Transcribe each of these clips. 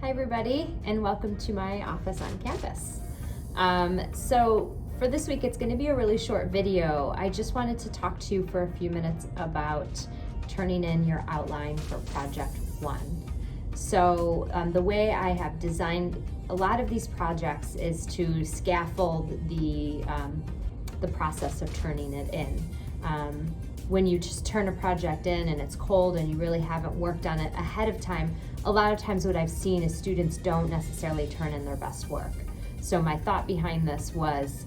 Hi everybody, and welcome to my office on campus. So for this week, it's going to be a really short video. I just wanted to talk to you for a few minutes about turning in your outline for Project 1. So the way I have designed a lot of these projects is to scaffold the process of turning it in. When you just turn a project in and it's cold and you really haven't worked on it ahead of time, a lot of times what I've seen is students don't necessarily turn in their best work. So my thought behind this was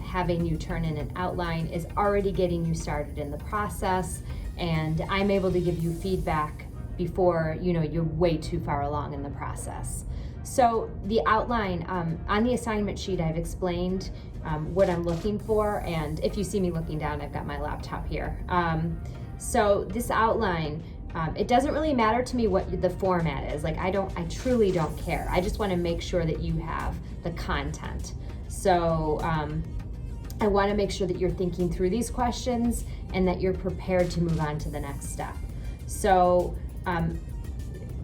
having you turn in an outline is already getting you started in the process, and I'm able to give you feedback before you're way too far along in the process. So the outline, on the assignment sheet I've explained what I'm looking for, and if you see me looking down, I've got my laptop here. So this outline, it doesn't really matter to me what the format is. I truly don't care. I just want to make sure that you have the content. So I want to make sure that you're thinking through these questions and that you're prepared to move on to the next step. So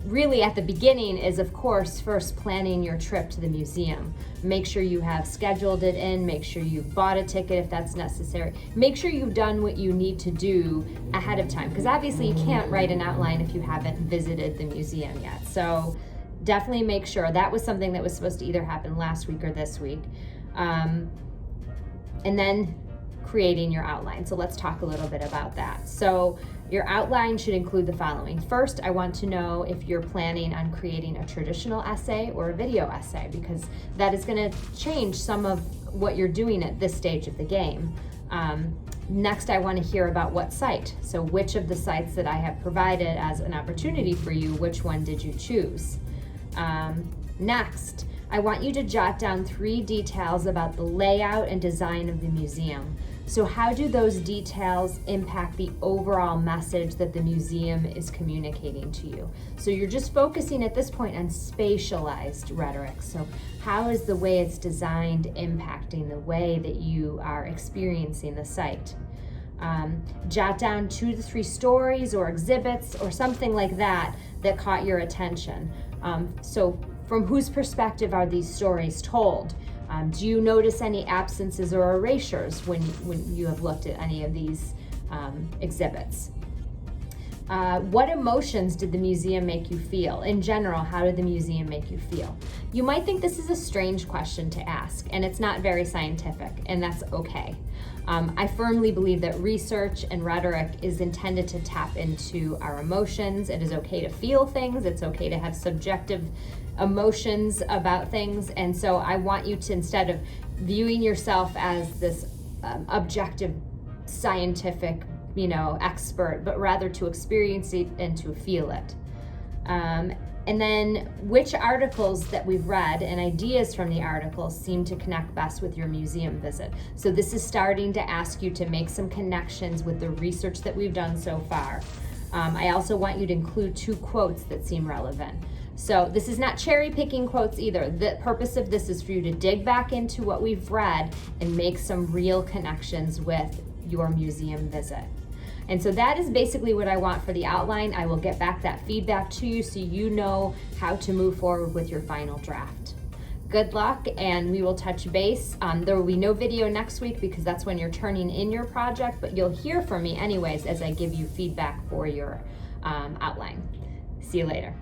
really at the beginning is, of course, first planning your trip to the museum. Make sure you have scheduled it in, make sure you've bought a ticket if that's necessary. Make sure you've done what you need to do ahead of time, because obviously you can't write an outline if you haven't visited the museum yet. So definitely make sure. That was something that was supposed to either happen last week or this week. And then creating your outline. So let's talk a little bit about that. So your outline should include the following. First, I want to know if you're planning on creating a traditional essay or a video essay, because that is going to change some of what you're doing at this stage of the game. Next, I want to hear about what site. So which of the sites that I have provided as an opportunity for you, which one did you choose? Next, I want you to jot down 3 details about the layout and design of the museum. So how do those details impact the overall message that the museum is communicating to you? So you're just focusing at this point on spatialized rhetoric. So how is the way it's designed impacting the way that you are experiencing the site? Jot down 2 to 3 stories or exhibits or something like that that caught your attention. So from whose perspective are these stories told? Do you notice any absences or erasures when you have looked at any of these exhibits? What emotions did the museum make you feel? In general, how did the museum make you feel? You might think this is a strange question to ask, and it's not very scientific, and that's okay. I firmly believe that research and rhetoric is intended to tap into our emotions. It is okay to feel things. It's okay to have subjective emotions about things. And so I want you to, instead of viewing yourself as this objective scientific expert, but rather to experience it and to feel it. And then which articles that we've read and ideas from the articles seem to connect best with your museum visit. So this is starting to ask you to make some connections with the research that we've done so far. I also want you to include 2 quotes that seem relevant. So this is not cherry picking quotes either. The purpose of this is for you to dig back into what we've read and make some real connections with your museum visit. And so that is basically what I want for the outline. I will get back that feedback to you so you know how to move forward with your final draft. Good luck, and we will touch base. There will be no video next week because that's when you're turning in your project, but you'll hear from me anyways as I give you feedback for your outline. See you later.